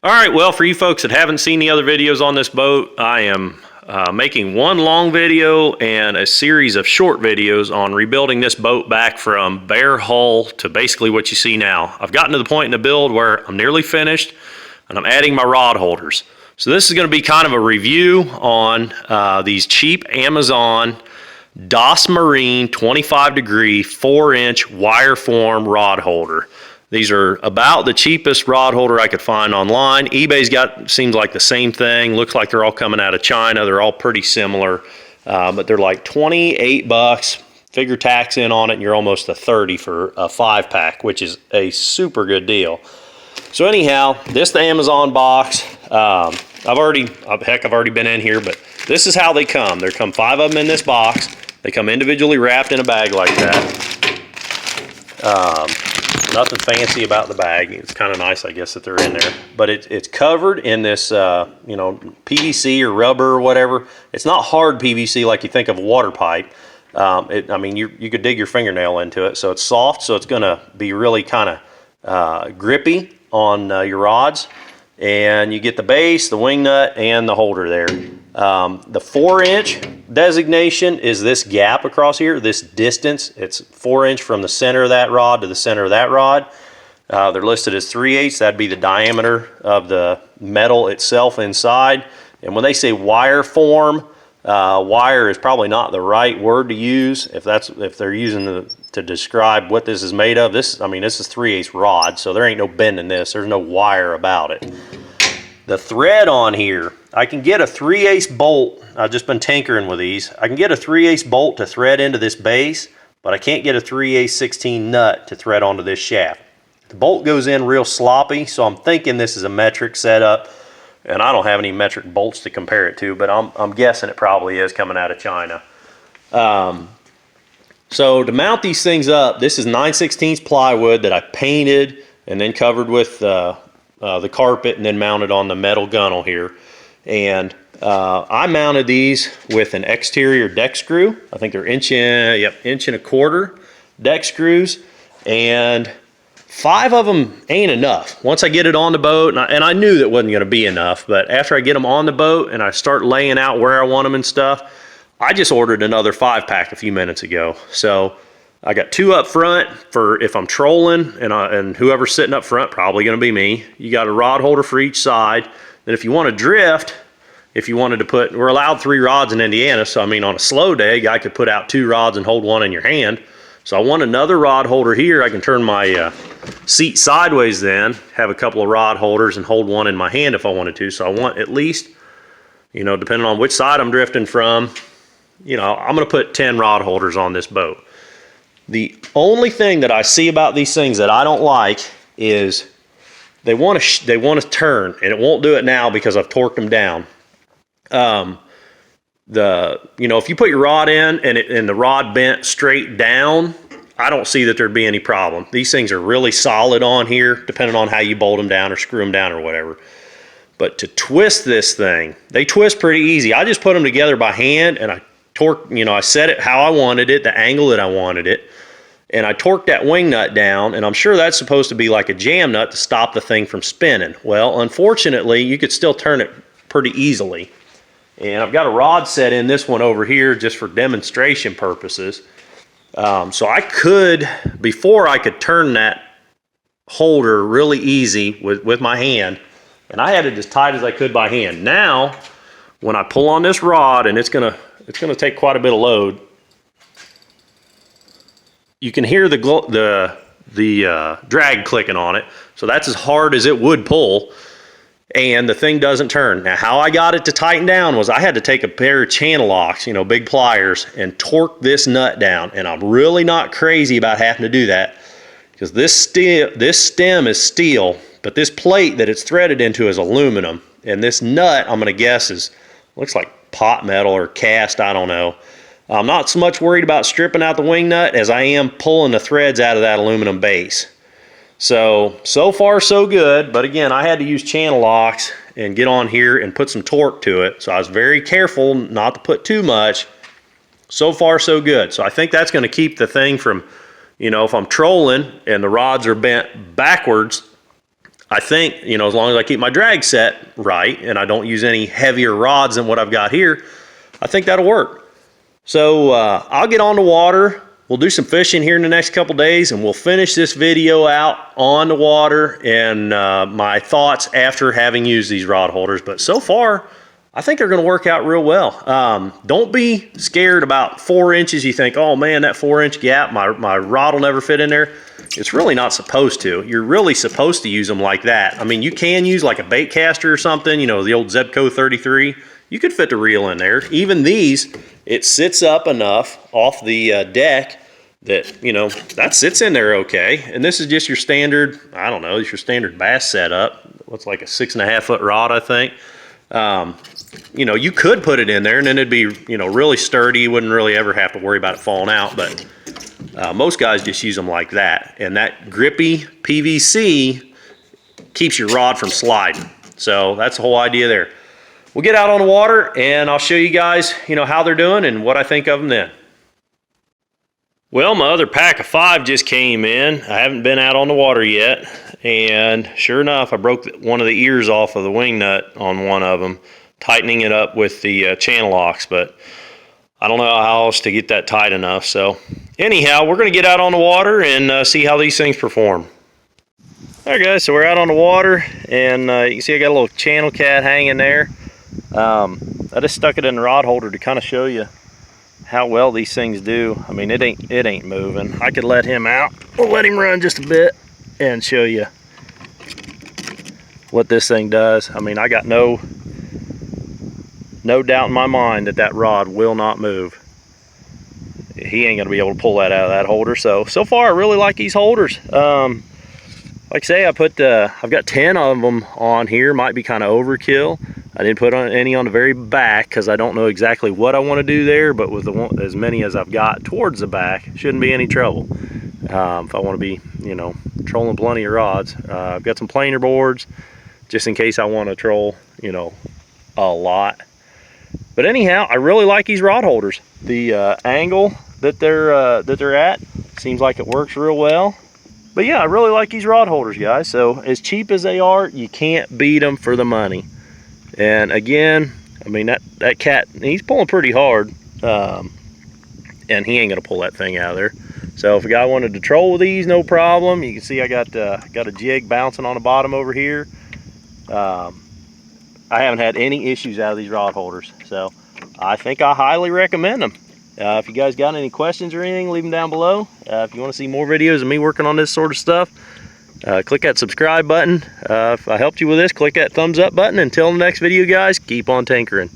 All right, well, for you folks that haven't seen the other videos on this boat, I am making one long video and a series of short videos on rebuilding this boat back from bare hull to basically what you see now. I've gotten to the point in the build where I'm nearly finished and I'm adding my rod holders. So this is going to be kind of a review on these cheap Amazon Dasmarine 25 degree 4-inch wire form rod holder. These are about the cheapest rod holder I could find online. eBay's got, seems like the same thing. Looks like they're all coming out of China. They're all pretty similar, but they're like 28 bucks. Figure tax in on it and you're almost a 30 for a 5-pack, which is a super good deal. So anyhow, this the Amazon box. I've already been in here, but this is how they come. There come 5 of them in this box. They come individually wrapped in a bag like that. Nothing fancy about the bag. It's kind of nice, I guess, that they're in there. But it's covered in this, PVC or rubber or whatever. It's not hard PVC like you think of a water pipe. I mean, you could dig your fingernail into it. So it's soft, so it's going to be really kind of grippy on your rods. And you get the base, the wing nut, and the holder there. The 4-inch designation is this gap across here, this distance. It's 4-inch from the center of that rod to the center of that rod. They're listed as 3/8. That'd be the diameter of the metal itself inside. And when they say wire form, wire is probably not the right word to use if they're using to describe what this is made of. This is 3/8 rod, so there ain't no bend in this. There's no wire about it. The thread on here, I can get a 3/8 bolt. I've just been tinkering with these. I can get a 3/8 bolt to thread into this base, but I can't get a 3/8 16 nut to thread onto this shaft. The bolt goes in real sloppy, so I'm thinking this is a metric setup, and I don't have any metric bolts to compare it to, but I'm guessing it probably is coming out of China. So to mount these things up, this is 9/16 plywood that I painted and then covered with the carpet and then mounted on the metal gunnel here. And I mounted these with an exterior deck screw. I think they're inch and a quarter deck screws, and 5 of them ain't enough. Once I get it on the boat, and I knew that wasn't going to be enough, but after I get them on the boat and I start laying out where I want them and stuff, I just ordered another 5-pack a few minutes ago. So I got 2 up front for if I'm trolling, and whoever's sitting up front, probably going to be me. You got a rod holder for each side. Then if you want to drift, if you wanted to put, we're allowed 3 rods in Indiana, so I mean on a slow day, a guy could put out 2 rods and hold one in your hand. So I want another rod holder here. I can turn my seat sideways then, have a couple of rod holders and hold one in my hand if I wanted to. So I want at least, depending on which side I'm drifting from, I'm going to put 10 rod holders on this boat. The only thing that I see about these things that I don't like is they want to turn, and it won't do it now because I've torqued them down. If you put your rod in and the rod bent straight down, I don't see that there'd be any problem. These things are really solid on here, depending on how you bolt them down or screw them down or whatever. But to twist this thing, they twist pretty easy. I just put them together by hand, and I torque, I set it how I wanted it, the angle that I wanted it, and I torqued that wing nut down, and I'm sure that's supposed to be like a jam nut to stop the thing from spinning. Well, unfortunately, you could still turn it pretty easily. And I've got a rod set in this one over here just for demonstration purposes. So I could, before I could turn that holder really easy with my hand, and I had it as tight as I could by hand. Now, when I pull on this rod, and it's gonna take quite a bit of load, you can hear the drag clicking on it. So that's as hard as it would pull, and the thing doesn't turn. Now, how I got it to tighten down was I had to take a pair of channel locks, big pliers, and torque this nut down. And I'm really not crazy about having to do that because this stem is steel, but this plate that it's threaded into is aluminum. And this nut, I'm gonna guess, looks like pot metal or cast, I don't know. I'm not so much worried about stripping out the wing nut as I am pulling the threads out of that aluminum base. So far so good, but again, I had to use channel locks and get on here and put some torque to it. So I was very careful not to put too much. So far so good. So I think that's gonna keep the thing from, if I'm trolling and the rods are bent backwards, I think, you know, as long as I keep my drag set right and I don't use any heavier rods than what I've got here, I think that'll work. So I'll get on the water. We'll do some fishing here in the next couple days, and we'll finish this video out on the water and my thoughts after having used these rod holders. But so far, I think they're gonna work out real well. Don't be scared about 4 inches. You think, oh man, that 4-inch gap, my rod will never fit in there. It's really not supposed to. You're really supposed to use them like that. I mean, you can use like a bait caster or something, you know, the old Zebco 33. You could fit the reel in there. Even these, it sits up enough off the deck that, you know, that sits in there okay. And this is just your standard, I don't know, it's your standard bass setup. What's like a 6.5 foot rod, I think. You know, you could put it in there and then it'd be, you know, really sturdy. You wouldn't really ever have to worry about it falling out, but most guys just use them like that. And that grippy PVC keeps your rod from sliding. So that's the whole idea there. We'll get out on the water and I'll show you guys, you know, how they're doing and what I think of them then. Well, my other pack of 5 just came in. I haven't been out on the water yet. And sure enough, I broke one of the ears off of the wing nut on one of them, tightening it up with the channel locks, but I don't know how else to get that tight enough. So anyhow, we're gonna get out on the water and see how these things perform. All right guys, so we're out on the water and you can see I got a little channel cat hanging there. I just stuck it in the rod holder to kind of show you how well these things do. I mean, it ain't moving. I could let him out. We'll let him run just a bit and show you what this thing does. I mean, I got no doubt in my mind that that rod will not move. He ain't gonna be able to pull that out of that holder. So far I really like these holders. Like I say, I've got 10 of them on here. Might be kind of overkill. I didn't put any on the very back because I don't know exactly what I want to do there, but with as many as I've got towards the back, shouldn't be any trouble. If I want to be, you know, trolling plenty of rods. I've got some planer boards just in case I want to troll, you know, a lot. But anyhow, I really like these rod holders. The angle that they're at seems like it works real well. But yeah, I really like these rod holders, guys. So as cheap as they are, you can't beat them for the money. And again, I mean, that cat, he's pulling pretty hard, and he ain't gonna pull that thing out of there. So if a guy wanted to troll with these, no problem. You can see I got a jig bouncing on the bottom over here. I haven't had any issues out of these rod holders, so I think I highly recommend them. If you guys got any questions or anything, leave them down below. If you want to see more videos of me working on this sort of stuff, click that subscribe button. If I helped you with this, click that thumbs up button. Until the next video, guys, keep on tinkering.